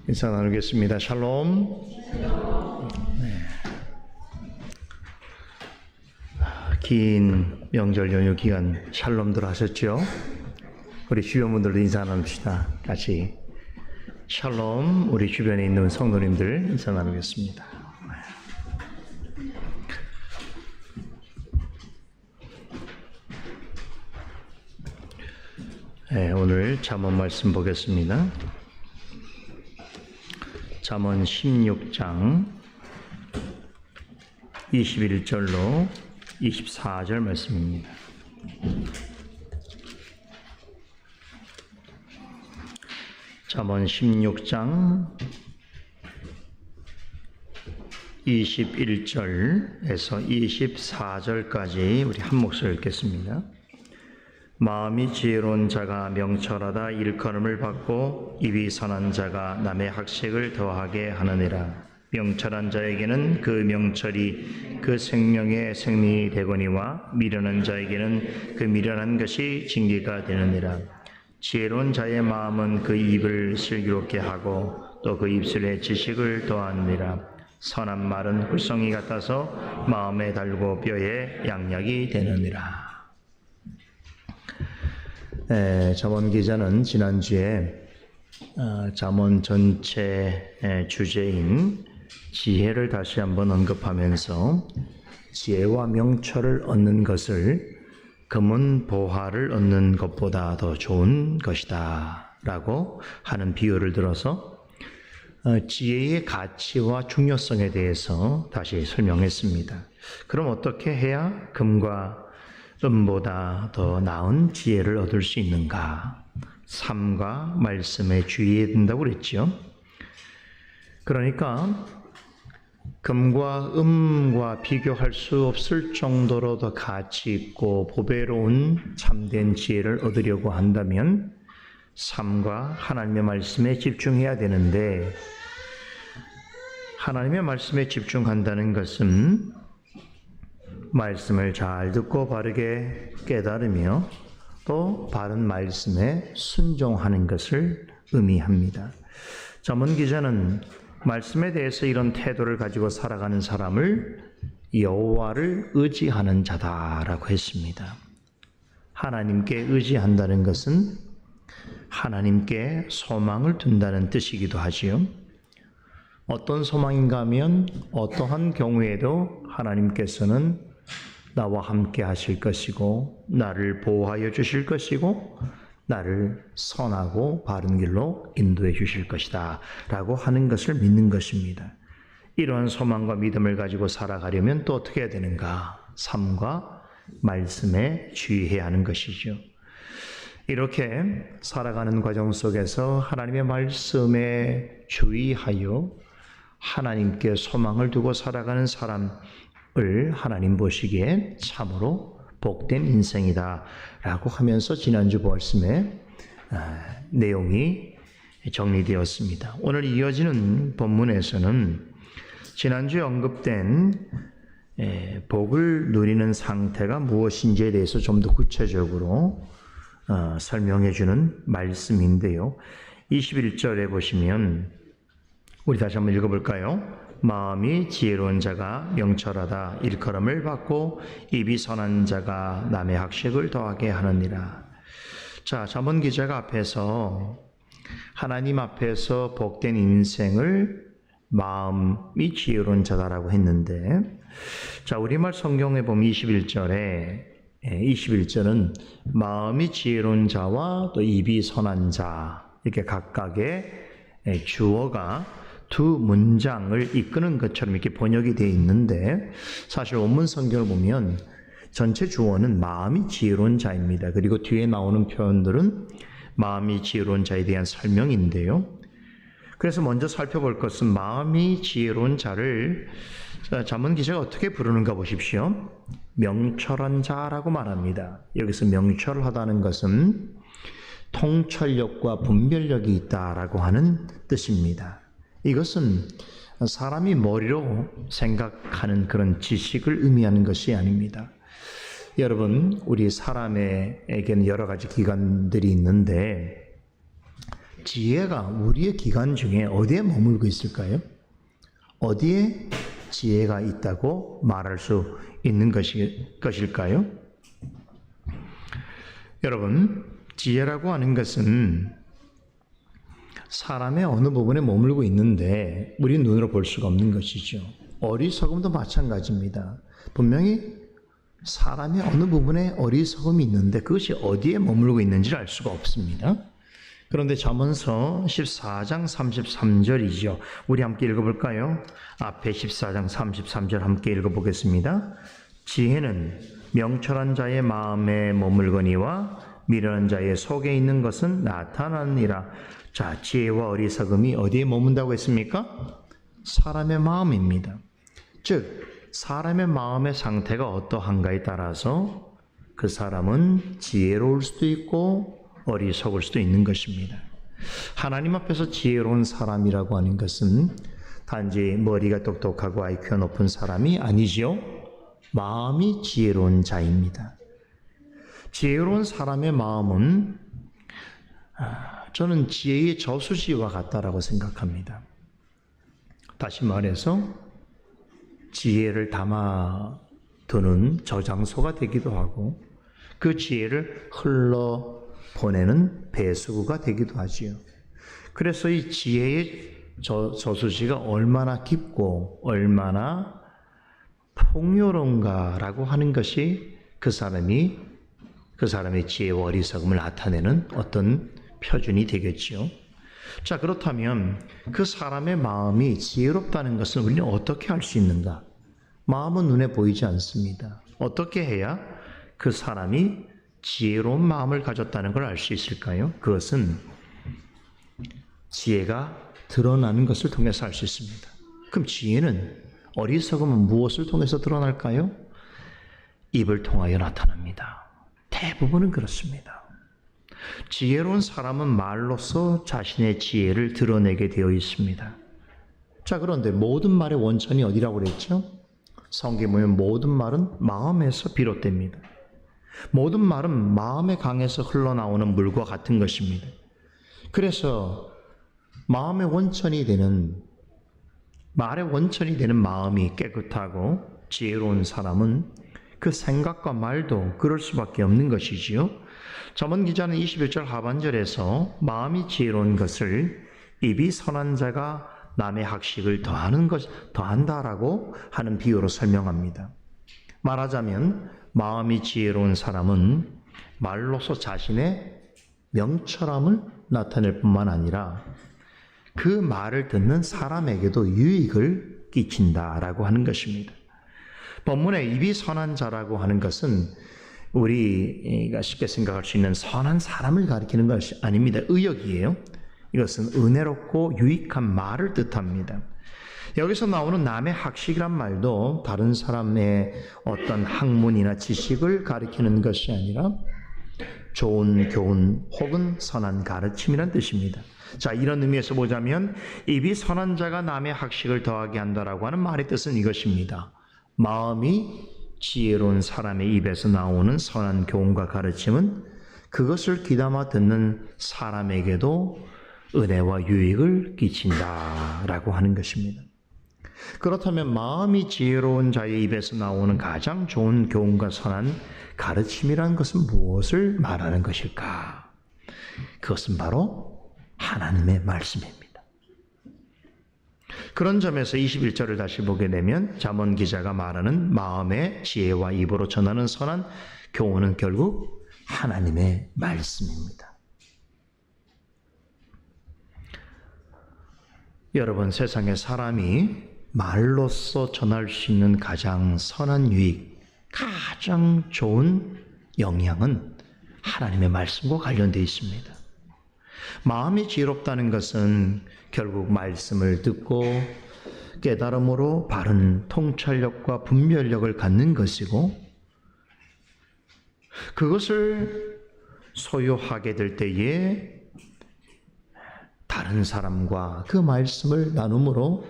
인사 나누겠습니다. 샬롬. 네. 긴 명절 연휴 기간 샬롬들 하셨죠? 우리 주변 분들도 인사 나눕시다. 같이 샬롬. 우리 주변에 있는 성도님들 인사 나누겠습니다. 네, 오늘 잠언 말씀 보겠습니다. 잠언 16장 21절로 24절 말씀입니다. 잠언 16장 21절에서 24절까지 우리 한 목소리 읽겠습니다. 마음이 지혜로운 자가 명철하다 일컬음을 받고 입이 선한 자가 남의 학식을 더하게 하느니라. 명철한 자에게는 그 명철이 그 생명의 생명이 되거니와 미련한 자에게는 그 미련한 것이 징계가 되느니라. 지혜로운 자의 마음은 그 입을 슬기롭게 하고 또 그 입술에 지식을 더하느니라. 선한 말은 꿀송이 같아서 마음에 달고 뼈에 양약이 되느니라. 잠언 기자는 지난주에 잠언 전체 주제인 지혜를 다시 한번 언급하면서 지혜와 명철을 얻는 것을 금은 보화를 얻는 것보다 더 좋은 것이다 라고 하는 비유를 들어서 지혜의 가치와 중요성에 대해서 다시 설명했습니다. 그럼 어떻게 해야 금과 은보다 더 나은 지혜를 얻을 수 있는가? 삶과 말씀에 주의해야 된다고 그랬죠. 그러니까 금과 은과 비교할 수 없을 정도로 더 가치 있고 보배로운 참된 지혜를 얻으려고 한다면 삶과 하나님의 말씀에 집중해야 되는데, 하나님의 말씀에 집중한다는 것은 말씀을 잘 듣고 바르게 깨달으며 또 바른 말씀에 순종하는 것을 의미합니다. 잠언 기자는 말씀에 대해서 이런 태도를 가지고 살아가는 사람을 여호와를 의지하는 자다라고 했습니다. 하나님께 의지한다는 것은 하나님께 소망을 둔다는 뜻이기도 하지요. 어떤 소망인가 하면 어떠한 경우에도 하나님께서는 나와 함께 하실 것이고 나를 보호하여 주실 것이고 나를 선하고 바른 길로 인도해 주실 것이다 라고 하는 것을 믿는 것입니다. 이러한 소망과 믿음을 가지고 살아가려면 또 어떻게 해야 되는가? 삶과 말씀에 주의해야 하는 것이죠. 이렇게 살아가는 과정 속에서 하나님의 말씀에 주의하여 하나님께 소망을 두고 살아가는 사람을 하나님 보시기에 참으로 복된 인생이다 라고 하면서 지난주 말씀에 내용이 정리되었습니다. 오늘 이어지는 본문에서는 지난주에 언급된 복을 누리는 상태가 무엇인지에 대해서 좀 더 구체적으로 설명해 주는 말씀인데요. 21절에 보시면 우리 다시 한번 읽어볼까요? 마음이 지혜로운 자가 명철하다 일컬음을 받고 입이 선한 자가 남의 학식을 더하게 하느니라. 자, 잠언 기자가 앞에서 하나님 앞에서 복된 인생을 마음이 지혜로운 자다라고 했는데, 자, 우리말 성경에 보면 21절은 마음이 지혜로운 자와 또 입이 선한 자 이렇게 각각의 주어가 두 문장을 이끄는 것처럼 이렇게 번역이 되어 있는데, 사실 원문 성경을 보면 전체 주어는 마음이 지혜로운 자입니다. 그리고 뒤에 나오는 표현들은 마음이 지혜로운 자에 대한 설명인데요. 그래서 먼저 살펴볼 것은 마음이 지혜로운 자를 잠언 기자가 어떻게 부르는가 보십시오. 명철한 자라고 말합니다. 여기서 명철하다는 것은 통찰력과 분별력이 있다라고 하는 뜻입니다. 이것은 사람이 머리로 생각하는 그런 지식을 의미하는 것이 아닙니다. 여러분, 우리 사람에게는 여러 가지 기관들이 있는데 지혜가 우리의 기관 중에 어디에 머물고 있을까요? 어디에 지혜가 있다고 말할 수 있는 것일까요? 여러분, 지혜라고 하는 것은 사람의 어느 부분에 머물고 있는데 우리 눈으로 볼 수가 없는 것이죠. 어리석음도 마찬가지입니다. 분명히 사람의 어느 부분에 어리석음이 있는데 그것이 어디에 머물고 있는지를 알 수가 없습니다. 그런데 잠언서 14장 33절이죠. 우리 함께 읽어볼까요? 앞에 14장 33절 함께 읽어보겠습니다. 지혜는 명철한 자의 마음에 머물거니와 미련한 자의 속에 있는 것은 나타나느니라. 자, 지혜와 어리석음이 어디에 머문다고 했습니까? 사람의 마음입니다. 즉, 사람의 마음의 상태가 어떠한가에 따라서 그 사람은 지혜로울 수도 있고 어리석을 수도 있는 것입니다. 하나님 앞에서 지혜로운 사람이라고 하는 것은 단지 머리가 똑똑하고 IQ가 높은 사람이 아니지요. 마음이 지혜로운 자입니다. 지혜로운 사람의 마음은 저는 지혜의 저수지와 같다라고 생각합니다. 다시 말해서 지혜를 담아두는 저장소가 되기도 하고 그 지혜를 흘러보내는 배수구가 되기도 하지요. 그래서 이 지혜의 저수지가 얼마나 깊고 얼마나 풍요로운가라고 하는 것이 그 사람의 지혜와 어리석음을 나타내는 어떤 표준이 되겠지요. 자, 그렇다면 그 사람의 마음이 지혜롭다는 것을 우리는 어떻게 알 수 있는가? 마음은 눈에 보이지 않습니다. 어떻게 해야 그 사람이 지혜로운 마음을 가졌다는 걸 알 수 있을까요? 그것은 지혜가 드러나는 것을 통해서 알 수 있습니다. 그럼 지혜는, 어리석음은 무엇을 통해서 드러날까요? 입을 통하여 나타납니다. 대부분은 그렇습니다. 지혜로운 사람은 말로써 자신의 지혜를 드러내게 되어 있습니다. 자, 그런데 모든 말의 원천이 어디라고 그랬죠? 성경에 보면 모든 말은 마음에서 비롯됩니다. 모든 말은 마음의 강에서 흘러나오는 물과 같은 것입니다. 그래서 말의 원천이 되는 마음이 깨끗하고 지혜로운 사람은 그 생각과 말도 그럴 수밖에 없는 것이지요. 잠언 기자는 21절 하반절에서 마음이 지혜로운 것을 입이 선한 자가 남의 학식을 더한다라고 하는 비유로 설명합니다. 말하자면 마음이 지혜로운 사람은 말로서 자신의 명철함을 나타낼 뿐만 아니라 그 말을 듣는 사람에게도 유익을 끼친다라고 하는 것입니다. 본문에 입이 선한 자라고 하는 것은 우리가 쉽게 생각할 수 있는 선한 사람을 가리키는 것이 아닙니다. 의역이에요. 이것은 은혜롭고 유익한 말을 뜻합니다. 여기서 나오는 남의 학식이란 말도 다른 사람의 어떤 학문이나 지식을 가리키는 것이 아니라 좋은 교훈 혹은 선한 가르침이란 뜻입니다. 자, 이런 의미에서 보자면 입이 선한 자가 남의 학식을 더하게 한다라고 하는 말의 뜻은 이것입니다. 마음이 지혜로운 사람의 입에서 나오는 선한 교훈과 가르침은 그것을 귀담아 듣는 사람에게도 은혜와 유익을 끼친다라고 하는 것입니다. 그렇다면 마음이 지혜로운 자의 입에서 나오는 가장 좋은 교훈과 선한 가르침이라는 것은 무엇을 말하는 것일까? 그것은 바로 하나님의 말씀입니다. 그런 점에서 21절을 다시 보게 되면 잠언 기자가 말하는 마음의 지혜와 입으로 전하는 선한 교훈은 결국 하나님의 말씀입니다. 여러분, 세상에 사람이 말로써 전할 수 있는 가장 선한 유익, 가장 좋은 영향은 하나님의 말씀과 관련되어 있습니다. 마음이 지혜롭다는 것은 결국 말씀을 듣고 깨달음으로 바른 통찰력과 분별력을 갖는 것이고, 그것을 소유하게 될 때에 다른 사람과 그 말씀을 나눔으로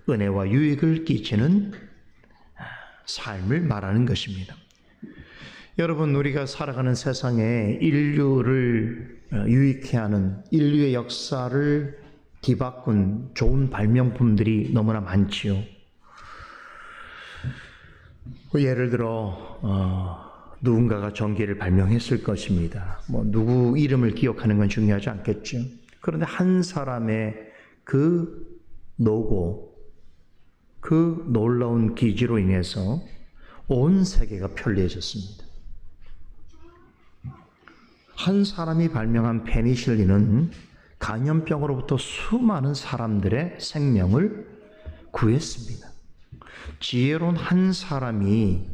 은혜와 유익을 끼치는 삶을 말하는 것입니다. 여러분, 우리가 살아가는 세상에 인류를 유익해 하는, 인류의 역사를 뒤바꾼 좋은 발명품들이 너무나 많지요. 예를 들어 누군가가 전기를 발명했을 것입니다. 누구 이름을 기억하는 건 중요하지 않겠죠. 그런데 한 사람의 그 노고, 그 놀라운 기지로 인해서 온 세계가 편리해졌습니다. 한 사람이 발명한 페니실린은 감염병으로부터 수많은 사람들의 생명을 구했습니다. 지혜로운 한 사람이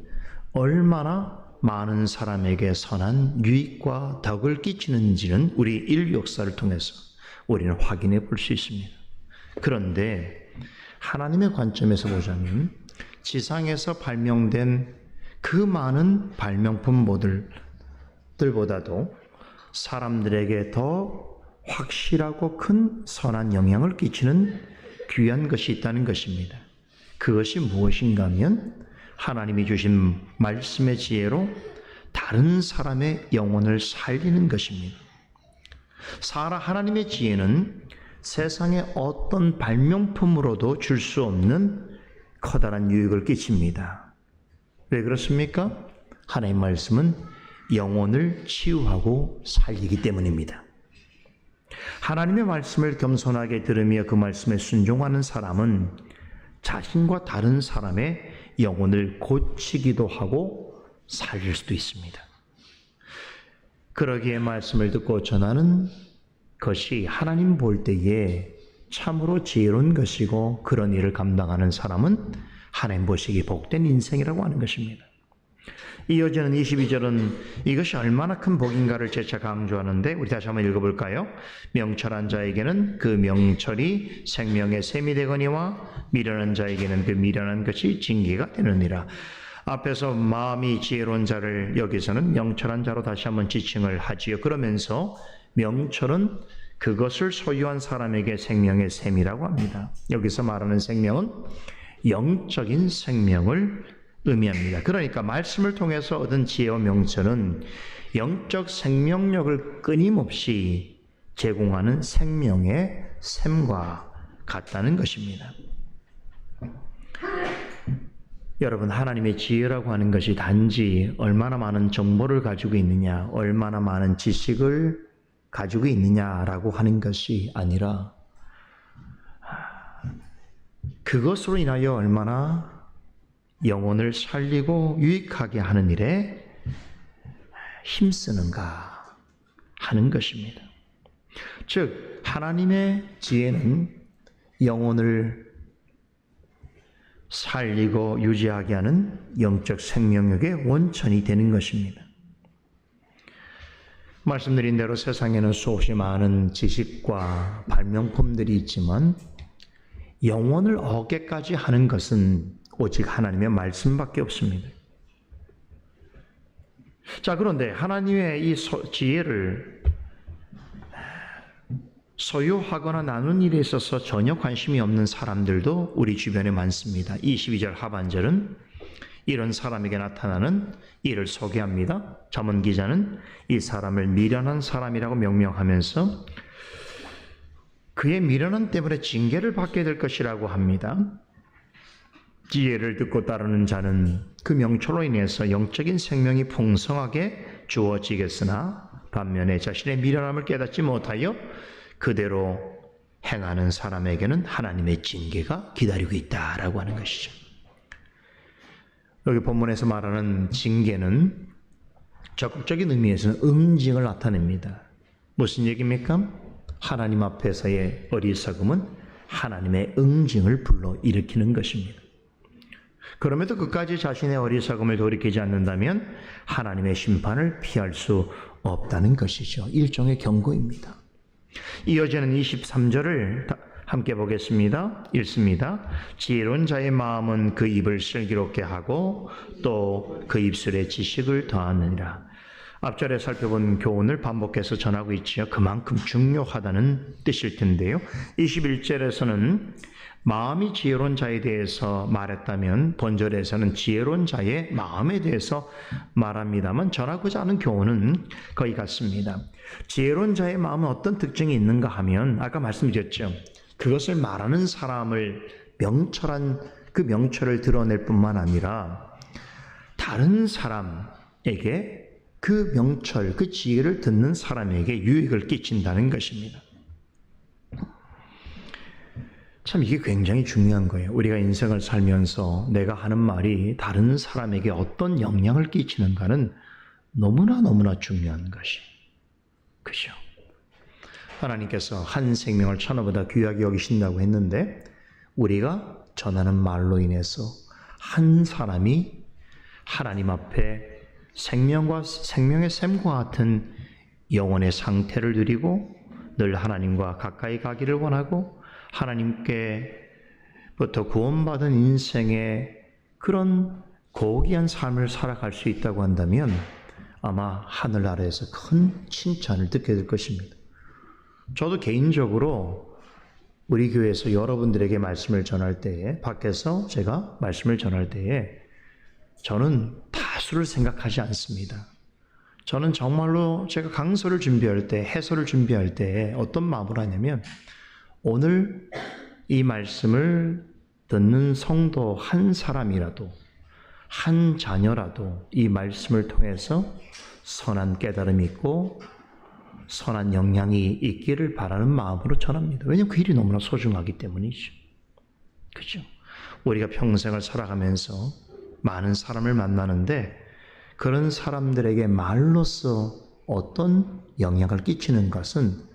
얼마나 많은 사람에게 선한 유익과 덕을 끼치는지는 우리 인류 역사를 통해서 우리는 확인해 볼 수 있습니다. 그런데 하나님의 관점에서 보자면 지상에서 발명된 그 많은 발명품들보다도 사람들에게 더 확실하고 큰 선한 영향을 끼치는 귀한 것이 있다는 것입니다. 그것이 무엇인가 하면 하나님이 주신 말씀의 지혜로 다른 사람의 영혼을 살리는 것입니다. 하나님의 지혜는 세상의 어떤 발명품으로도 줄 수 없는 커다란 유익을 끼칩니다. 왜 그렇습니까? 하나님의 말씀은 영혼을 치유하고 살리기 때문입니다. 하나님의 말씀을 겸손하게 들으며 그 말씀에 순종하는 사람은 자신과 다른 사람의 영혼을 고치기도 하고 살릴 수도 있습니다. 그러기에 말씀을 듣고 전하는 것이 하나님 볼 때에 참으로 지혜로운 것이고, 그런 일을 감당하는 사람은 하나님 보시기 복된 인생이라고 하는 것입니다. 이어지는 22절은 이것이 얼마나 큰 복인가를 재차 강조하는데, 우리 다시 한번 읽어볼까요? 명철한 자에게는 그 명철이 생명의 샘이 되거니와 미련한 자에게는 그 미련한 것이 징계가 되느니라. 앞에서 마음이 지혜로운 자를 여기서는 명철한 자로 다시 한번 지칭을 하지요. 그러면서 명철은 그것을 소유한 사람에게 생명의 샘이라고 합니다. 여기서 말하는 생명은 영적인 생명을 의미합니다. 그러니까 말씀을 통해서 얻은 지혜와 명철은 영적 생명력을 끊임없이 제공하는 생명의 샘과 같다는 것입니다. 여러분, 하나님의 지혜라고 하는 것이 단지 얼마나 많은 정보를 가지고 있느냐, 얼마나 많은 지식을 가지고 있느냐라고 하는 것이 아니라 그것으로 인하여 얼마나 영혼을 살리고 유익하게 하는 일에 힘쓰는가 하는 것입니다. 즉, 하나님의 지혜는 영혼을 살리고 유지하게 하는 영적 생명력의 원천이 되는 것입니다. 말씀드린 대로 세상에는 수없이 많은 지식과 발명품들이 있지만 영혼을 얻게까지 하는 것은 오직 하나님의 말씀밖에 없습니다. 자, 그런데 하나님의 이 지혜를 소유하거나 나눈 일에 있어서 전혀 관심이 없는 사람들도 우리 주변에 많습니다. 22절 하반절은 이런 사람에게 나타나는 일을 소개합니다. 잠언 기자는 이 사람을 미련한 사람이라고 명명하면서 그의 미련함 때문에 징계를 받게 될 것이라고 합니다. 지혜를 듣고 따르는 자는 그 명철로 인해서 영적인 생명이 풍성하게 주어지겠으나 반면에 자신의 미련함을 깨닫지 못하여 그대로 행하는 사람에게는 하나님의 징계가 기다리고 있다라고 하는 것이죠. 여기 본문에서 말하는 징계는 적극적인 의미에서는 응징을 나타냅니다. 무슨 얘기입니까? 하나님 앞에서의 어리석음은 하나님의 응징을 불러일으키는 것입니다. 그럼에도 끝까지 자신의 어리석음을 돌이키지 않는다면 하나님의 심판을 피할 수 없다는 것이죠. 일종의 경고입니다. 이어지는 23절을 함께 보겠습니다. 읽습니다. 지혜로운 자의 마음은 그 입을 슬기롭게 하고 또 그 입술에 지식을 더하느니라. 앞절에 살펴본 교훈을 반복해서 전하고 있지요. 그만큼 중요하다는 뜻일 텐데요. 21절에서는 마음이 지혜로운 자에 대해서 말했다면 본절에서는 지혜로운 자의 마음에 대해서 말합니다만 전하고자 하는 교훈은 거의 같습니다. 지혜로운 자의 마음은 어떤 특징이 있는가 하면 아까 말씀드렸죠. 그것을 말하는 사람을 명철한 그 명철을 드러낼 뿐만 아니라 다른 사람에게 그 명철, 그 지혜를 듣는 사람에게 유익을 끼친다는 것입니다. 참 이게 굉장히 중요한 거예요. 우리가 인생을 살면서 내가 하는 말이 다른 사람에게 어떤 영향을 끼치는가는 너무나 중요한 것이. 그죠? 하나님께서 한 생명을 천하보다 귀하게 여기신다고 했는데 우리가 전하는 말로 인해서 한 사람이 하나님 앞에 생명의 샘과 같은 영혼의 상태를 누리고 늘 하나님과 가까이 가기를 원하고 하나님께부터 구원받은 인생의 그런 고귀한 삶을 살아갈 수 있다고 한다면 아마 하늘 아래에서 큰 칭찬을 듣게 될 것입니다. 저도 개인적으로 우리 교회에서 여러분들에게 말씀을 전할 때에 밖에서 제가 말씀을 전할 때에 저는 다수를 생각하지 않습니다. 저는 정말로 제가 강서를 준비할 때, 해설을 준비할 때 어떤 마음으로 하냐면 오늘 이 말씀을 듣는 성도 한 사람이라도, 한 자녀라도 이 말씀을 통해서 선한 깨달음이 있고 선한 영향이 있기를 바라는 마음으로 전합니다. 왜냐하면 그 일이 너무나 소중하기 때문이죠. 그죠? 우리가 평생을 살아가면서 많은 사람을 만나는데 그런 사람들에게 말로써 어떤 영향을 끼치는 것은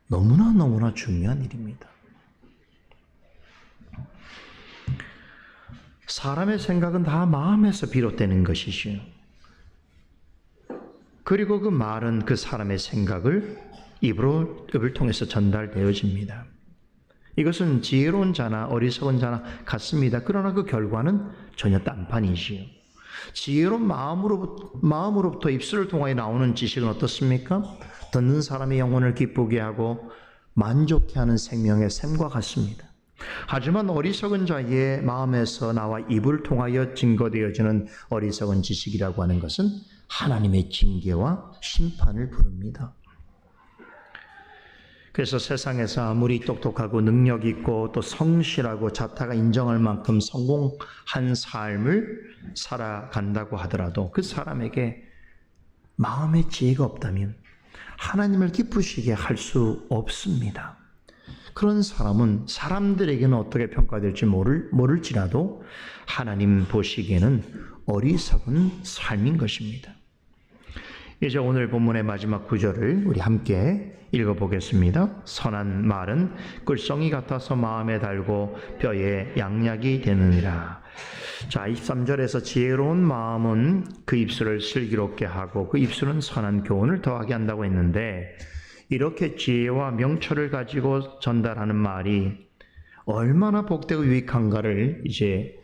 너무나 중요한 일입니다. 사람의 생각은 다 마음에서 비롯되는 것이지요. 그리고 그 말은 그 사람의 생각을 입을 통해서 전달되어집니다. 이것은 지혜로운 자나 어리석은 자나 같습니다. 그러나 그 결과는 전혀 딴판이지요. 지혜로운 마음으로부터 입술을 통하여 나오는 지식은 어떻습니까? 듣는 사람의 영혼을 기쁘게 하고 만족해 하는 생명의 샘과 같습니다. 하지만 어리석은 자의 마음에서 나와 입을 통하여 증거되어지는 어리석은 지식이라고 하는 것은 하나님의 징계와 심판을 부릅니다. 그래서 세상에서 아무리 똑똑하고 능력 있고 또 성실하고 자타가 인정할 만큼 성공한 삶을 살아간다고 하더라도 그 사람에게 마음의 지혜가 없다면 하나님을 기쁘시게 할 수 없습니다. 그런 사람은 사람들에게는 어떻게 평가될지 모를지라도 하나님 보시기에는 어리석은 삶인 것입니다. 이제 오늘 본문의 마지막 구절을 우리 함께 읽어보겠습니다. 선한 말은 꿀송이 같아서 마음에 달고 뼈에 양약이 되느니라. 자, 23절에서 지혜로운 마음은 그 입술을 슬기롭게 하고 그 입술은 선한 교훈을 더하게 한다고 했는데 이렇게 지혜와 명철을 가지고 전달하는 말이 얼마나 복되고 유익한가를 이제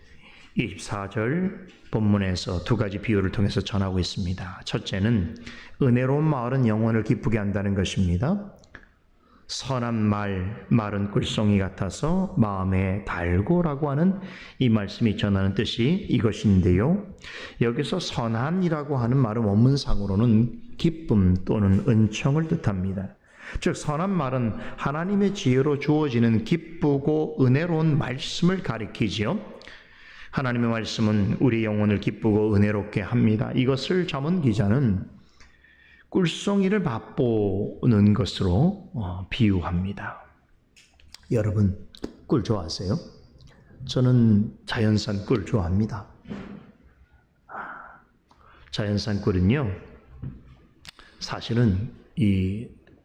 24절 본문에서 두 가지 비유를 통해서 전하고 있습니다. 첫째는 은혜로운 말은 영혼을 기쁘게 한다는 것입니다. 선한 말은 꿀송이 같아서 마음에 달고라고 하는 이 말씀이 전하는 뜻이 이것인데요. 여기서 선한이라고 하는 말은 원문상으로는 기쁨 또는 은총을 뜻합니다. 즉 선한 말은 하나님의 지혜로 주어지는 기쁘고 은혜로운 말씀을 가리키지요. 하나님의 말씀은 우리 영혼을 기쁘고 은혜롭게 합니다. 이것을 잠언 기자는 꿀송이를 맛보는 것으로 비유합니다. 여러분 꿀 좋아하세요? 저는 자연산 꿀 좋아합니다. 자연산 꿀은요 사실은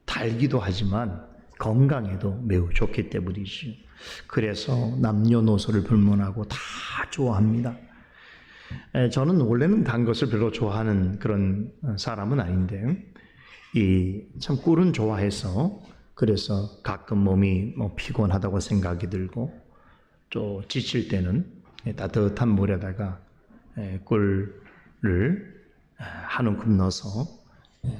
달기도 하지만 건강에도 매우 좋기 때문이죠. 그래서 남녀노소를 불문하고 다 좋아합니다. 저는 원래는 단 것을 별로 좋아하는 그런 사람은 아닌데 참 꿀은 좋아해서 그래서 가끔 몸이 피곤하다고 생각이 들고 또 지칠 때는 따뜻한 물에다가 꿀을 한 움큼 넣어서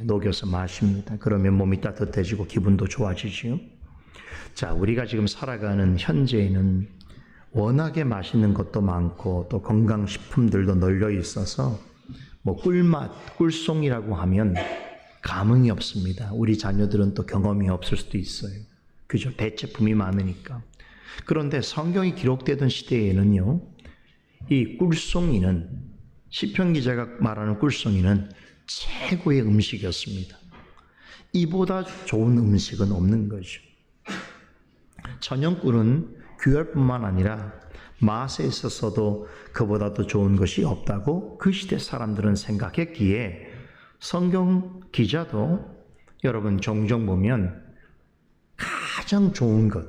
녹여서 마십니다. 그러면 몸이 따뜻해지고 기분도 좋아지지요. 자, 우리가 지금 살아가는 현재에는 워낙에 맛있는 것도 많고 또 건강식품들도 널려 있어서 뭐 꿀맛, 꿀송이라고 하면 감흥이 없습니다. 우리 자녀들은 또 경험이 없을 수도 있어요. 그죠? 대체품이 많으니까. 그런데 성경이 기록되던 시대에는요, 이 꿀송이는, 시편 기자가 말하는 꿀송이는 최고의 음식이었습니다. 이보다 좋은 음식은 없는 거죠. 천연꿀은 귀할뿐만 아니라 맛에 있어서도 그보다 더 좋은 것이 없다고 그 시대 사람들은 생각했기에 성경 기자도 여러분 종종 보면 가장 좋은 것,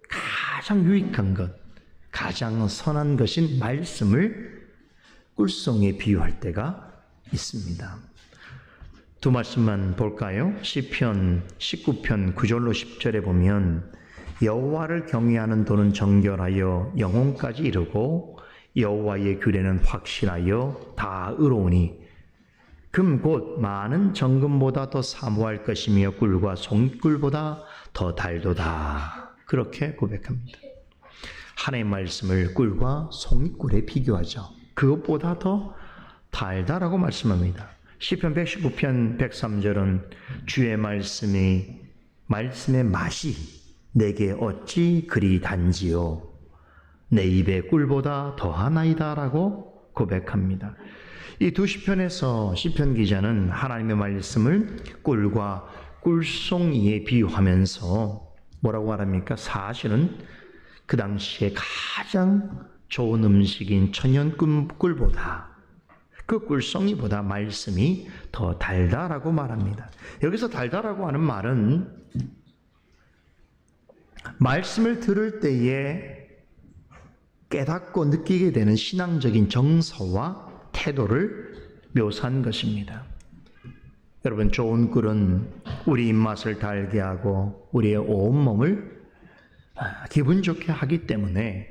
가장 유익한 것, 가장 선한 것인 말씀을 꿀송이에 비유할 때가 있습니다. 두 말씀만 볼까요? 시편 19편 9절로 10절에 보면 여호와를 경외하는 도는 정결하여 영혼까지 이르고 여호와의 규례는 확실하여 다 의로우니 금 곧 많은 정금보다 더 사모할 것이며 꿀과 송꿀보다 더 달도다. 그렇게 고백합니다. 하나님의 말씀을 꿀과 송이꿀에 비교하죠. 그것보다 더 달다라고 말씀합니다. 시편 119편 103절은 주의 말씀의 맛이 내게 어찌 그리 단지요 내 입의 꿀보다 더하나이다 라고 고백합니다. 이 두 시편에서 시편 기자는 하나님의 말씀을 꿀과 꿀송이에 비유하면서 뭐라고 말합니까? 사실은 그 당시에 가장 좋은 음식인 천연꿀보다 그 꿀송이보다 말씀이 더 달다라고 말합니다. 여기서 달다라고 하는 말은 말씀을 들을 때에 깨닫고 느끼게 되는 신앙적인 정서와 태도를 묘사한 것입니다. 여러분, 좋은 꿀은 우리 입맛을 달게 하고 우리의 온몸을 기분 좋게 하기 때문에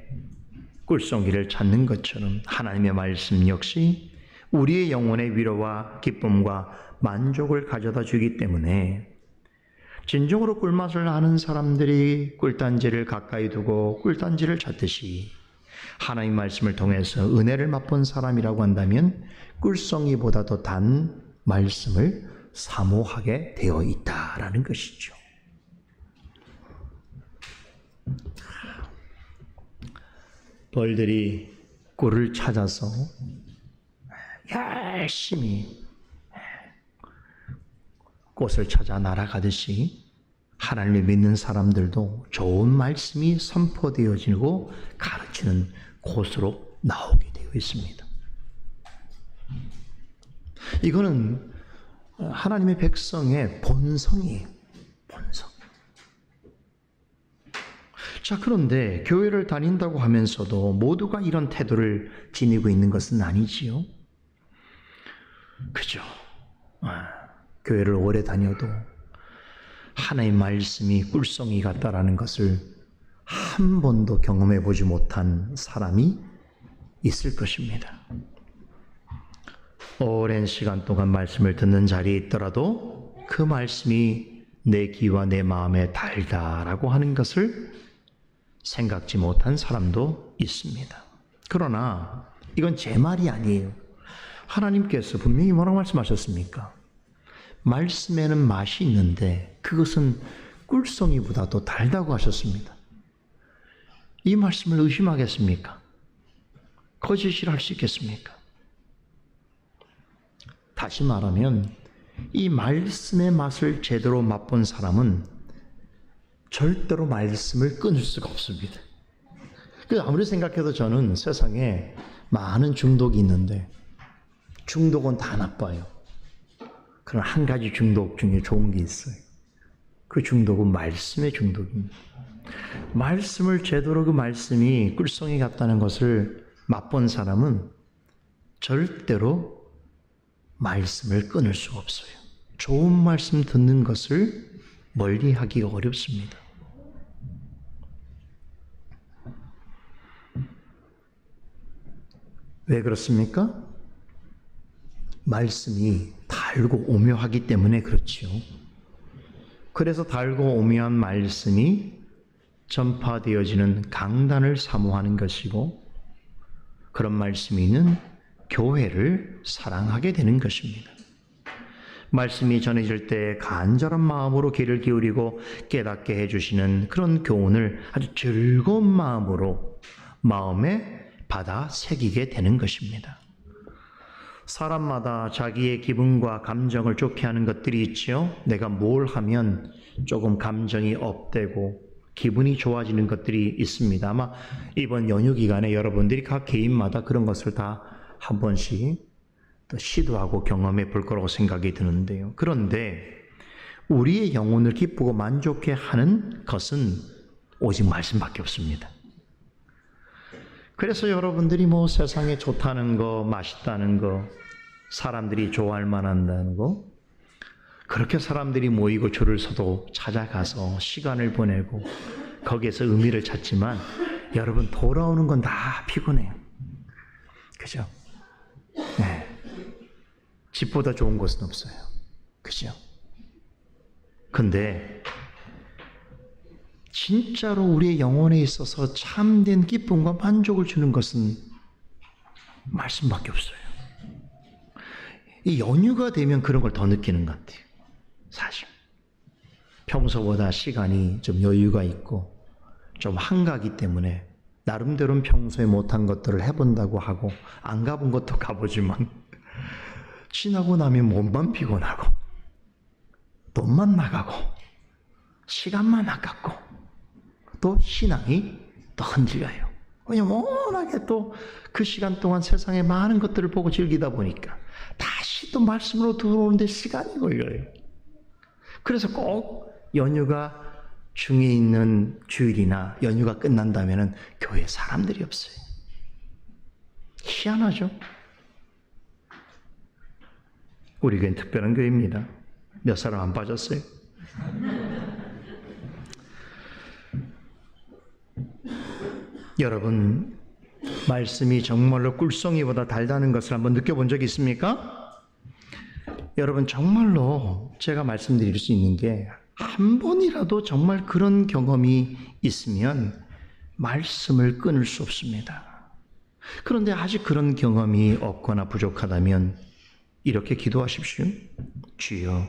꿀송이를 찾는 것처럼 하나님의 말씀 역시 우리의 영혼의 위로와 기쁨과 만족을 가져다 주기 때문에 진정으로 꿀맛을 아는 사람들이 꿀단지를 가까이 두고 꿀단지를 찾듯이 하나님 말씀을 통해서 은혜를 맛본 사람이라고 한다면 꿀송이보다 더 단 말씀을 사모하게 되어 있다라는 것이죠. 벌들이 꿀을 찾아서 열심히 꽃을 찾아 날아가듯이 하나님을 믿는 사람들도 좋은 말씀이 선포되어지고 가르치는 곳으로 나오게 되어 있습니다. 이거는 하나님의 백성의 본성이에요. 본성. 자, 그런데 교회를 다닌다고 하면서도 모두가 이런 태도를 지니고 있는 것은 아니지요. 그죠? 교회를 오래 다녀도 하나님의 말씀이 꿀송이 같다라는 것을 한 번도 경험해 보지 못한 사람이 있을 것입니다. 오랜 시간 동안 말씀을 듣는 자리에 있더라도 그 말씀이 내 귀와 내 마음에 달다라고 하는 것을 생각지 못한 사람도 있습니다. 그러나 이건 제 말이 아니에요. 하나님께서 분명히 뭐라고 말씀하셨습니까? 말씀에는 맛이 있는데 그것은 꿀송이보다 더 달다고 하셨습니다. 이 말씀을 의심하겠습니까? 거짓을 할 수 있겠습니까? 다시 말하면 이 말씀의 맛을 제대로 맛본 사람은 절대로 말씀을 끊을 수가 없습니다. 아무리 생각해도 저는 세상에 많은 중독이 있는데 중독은 다 나빠요. 그런 한 가지 중독 중에 좋은 게 있어요. 그 중독은 말씀의 중독입니다. 말씀을 제대로 그 말씀이 꿀송이 같다는 것을 맛본 사람은 절대로 말씀을 끊을 수가 없어요. 좋은 말씀 듣는 것을 멀리 하기가 어렵습니다. 왜 그렇습니까? 말씀이 달고 오묘하기 때문에 그렇지요. 그래서 달고 오묘한 말씀이 전파되어지는 강단을 사모하는 것이고, 그런 말씀이 있는 교회를 사랑하게 되는 것입니다. 말씀이 전해질 때 간절한 마음으로 귀를 기울이고 깨닫게 해주시는 그런 교훈을 아주 즐거운 마음으로 마음에 받아 새기게 되는 것입니다. 사람마다 자기의 기분과 감정을 좋게 하는 것들이 있지요. 내가 뭘 하면 조금 감정이 업되고 기분이 좋아지는 것들이 있습니다. 아마 이번 연휴 기간에 여러분들이 각 개인마다 그런 것을 다 한 번씩 또 시도하고 경험해 볼 거라고 생각이 드는데요. 그런데 우리의 영혼을 기쁘고 만족해 하는 것은 오직 말씀밖에 없습니다. 그래서 여러분들이 뭐 세상에 좋다는 거, 맛있다는 거, 사람들이 좋아할 만한다는 거, 그렇게 사람들이 모이고 줄을 서도 찾아가서 시간을 보내고 거기에서 의미를 찾지만 여러분 돌아오는 건 다 피곤해요. 그죠? 네. 집보다 좋은 곳은 없어요. 그죠? 근데 진짜로 우리의 영혼에 있어서 참된 기쁨과 만족을 주는 것은 말씀밖에 없어요. 이 연휴가 되면 그런 걸 더 느끼는 것 같아요. 사실 평소보다 시간이 좀 여유가 있고 좀 한가하기 때문에 나름대로는 평소에 못한 것들을 해본다고 하고 안 가본 것도 가보지만 지나고 나면 몸만 피곤하고 돈만 나가고 시간만 아깝고 또 신앙이 또 흔들려요. 왜냐면 워낙에 또 그 시간 동안 세상의 많은 것들을 보고 즐기다 보니까 다시 또 말씀으로 들어오는데 시간이 걸려요. 그래서 꼭 연휴가 중에 있는 주일이나 연휴가 끝난다면 교회에 사람들이 없어요. 희한하죠? 우리 교회는 특별한 교회입니다. 몇 사람 안 빠졌어요? 여러분, 말씀이 정말로 꿀송이보다 달다는 것을 한번 느껴본 적이 있습니까? 여러분, 정말로 제가 말씀드릴 수 있는 게 한 번이라도 정말 그런 경험이 있으면 말씀을 끊을 수 없습니다. 그런데 아직 그런 경험이 없거나 부족하다면 이렇게 기도하십시오. 주여,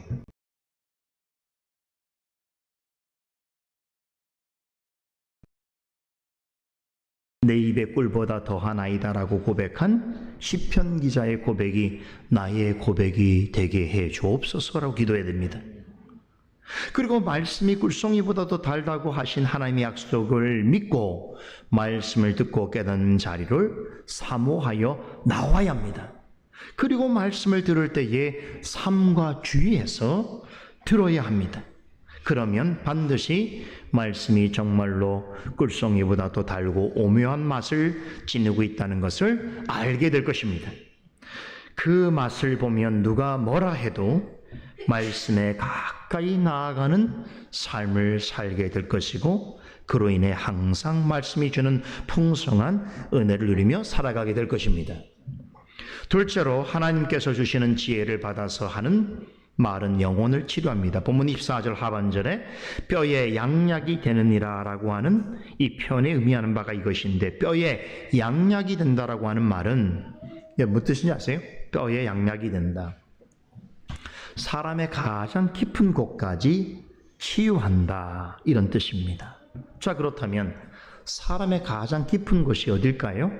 내 입의 꿀보다 더하나이다라고 고백한 시편 기자의 고백이 나의 고백이 되게 해 주옵소서라고 기도해야 됩니다. 그리고 말씀이 꿀송이보다도 달다고 하신 하나님의 약속을 믿고 말씀을 듣고 깨닫는 자리를 사모하여 나와야 합니다. 그리고 말씀을 들을 때에 삶과 주의해서 들어야 합니다. 그러면 반드시 말씀이 정말로 꿀송이보다도 달고 오묘한 맛을 지니고 있다는 것을 알게 될 것입니다. 그 맛을 보면 누가 뭐라 해도 말씀에 가까이 나아가는 삶을 살게 될 것이고, 그로 인해 항상 말씀이 주는 풍성한 은혜를 누리며 살아가게 될 것입니다. 둘째로 하나님께서 주시는 지혜를 받아서 하는 말은 영혼을 치료합니다. 본문 24절 하반절에 뼈에 양약이 되느니라 라고 하는 이 표현에 의미하는 바가 이것인데, 뼈에 양약이 된다라고 하는 말은 무슨 뜻인지 아세요? 뼈에 양약이 된다. 사람의 가장 깊은 곳까지 치유한다, 이런 뜻입니다. 자, 그렇다면 사람의 가장 깊은 곳이 어딜까요?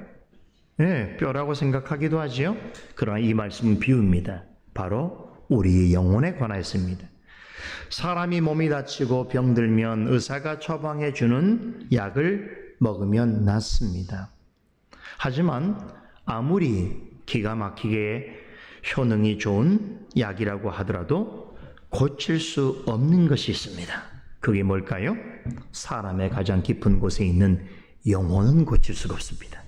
네, 뼈라고 생각하기도 하지요. 그러나 이 말씀은 비유입니다. 바로 우리의 영혼에 관하였습니다. 사람이 몸이 다치고 병들면 의사가 처방해 주는 약을 먹으면 낫습니다. 하지만 아무리 기가 막히게 효능이 좋은 약이라고 하더라도 고칠 수 없는 것이 있습니다. 그게 뭘까요? 사람의 가장 깊은 곳에 있는 영혼은 고칠 수가 없습니다.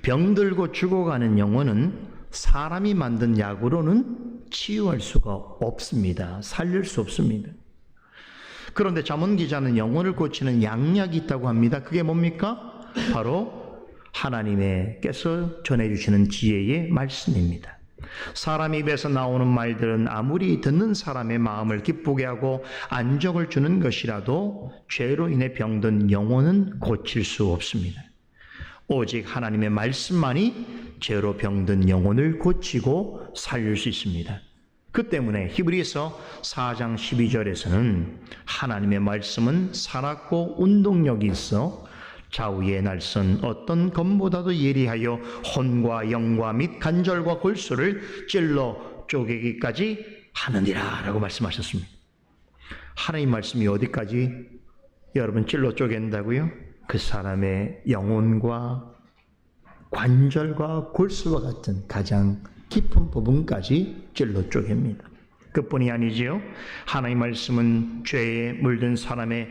병들고 죽어가는 영혼은 사람이 만든 약으로는 치유할 수가 없습니다. 살릴 수 없습니다. 그런데 잠언 기자는 영혼을 고치는 양약이 있다고 합니다. 그게 뭡니까? 바로 하나님께서 전해주시는 지혜의 말씀입니다. 사람 입에서 나오는 말들은 아무리 듣는 사람의 마음을 기쁘게 하고 안정을 주는 것이라도 죄로 인해 병든 영혼은 고칠 수 없습니다. 오직 하나님의 말씀만이 죄로 병든 영혼을 고치고 살릴 수 있습니다. 그 때문에 히브리서 4장 12절에서는 하나님의 말씀은 살았고 운동력이 있어 좌우의 날선 어떤 검보다도 예리하여 혼과 영과 및 관절과 골수를 찔러 쪼개기까지 하느니라 라고 말씀하셨습니다. 하나님 말씀이 어디까지 여러분 찔러 쪼갠다고요? 그 사람의 영혼과 관절과 골수와 같은 가장 깊은 부분까지 찔러 쪼갭니다. 그뿐이 아니지요. 하나님 말씀은 죄에 물든 사람의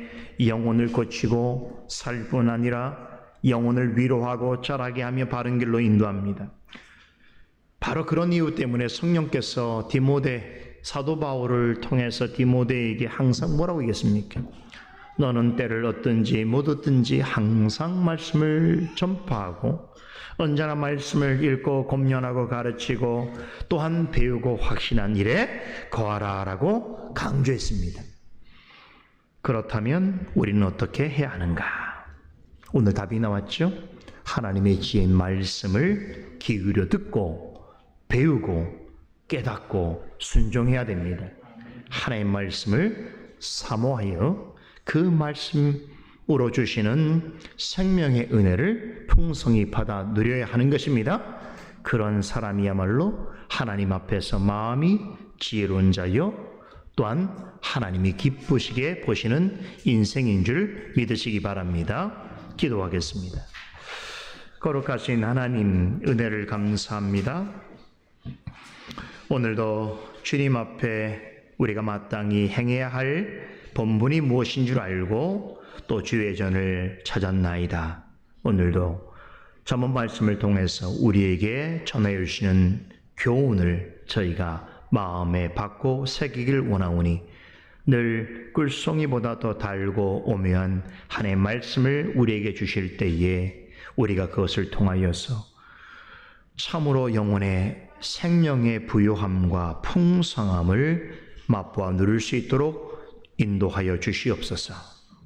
영혼을 고치고 살 뿐 아니라 영혼을 위로하고 자라게 하며 바른 길로 인도합니다. 바로 그런 이유 때문에 성령께서 디모데 사도 바울을 통해서 디모데에게 항상 뭐라고 얘기했습니까? 너는 때를 얻든지 못 얻든지 항상 말씀을 전파하고 언제나 말씀을 읽고 검련하고 가르치고 또한 배우고 확신한 일에 거하라 라고 강조했습니다. 그렇다면 우리는 어떻게 해야 하는가? 오늘 답이 나왔죠? 하나님의 지혜의 말씀을 기울여 듣고 배우고 깨닫고 순종해야 됩니다. 하나님의 말씀을 사모하여 그 말씀으로 주시는 생명의 은혜를 풍성히 받아 누려야 하는 것입니다. 그런 사람이야말로 하나님 앞에서 마음이 지혜로운 자요 또한 하나님이 기쁘시게 보시는 인생인 줄 믿으시기 바랍니다. 기도하겠습니다. 거룩하신 하나님, 은혜를 감사합니다. 오늘도 주님 앞에 우리가 마땅히 행해야 할 본분이 무엇인 줄 알고 또 주의 전을 찾았나이다. 오늘도 전문 말씀을 통해서 우리에게 전해 주시는 교훈을 저희가 마음에 받고 새기길 원하오니 늘 꿀송이보다 더 달고 오묘한 하나님의 말씀을 우리에게 주실 때에 우리가 그것을 통하여서 참으로 영혼의 생명의 부요함과 풍성함을 맛보아 누릴 수 있도록 인도하여 주시옵소서.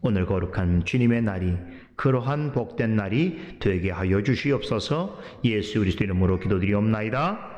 오늘 거룩한 주님의 날이 그러한 복된 날이 되게 하여 주시옵소서. 예수 그리스도 이름으로 기도드리옵나이다.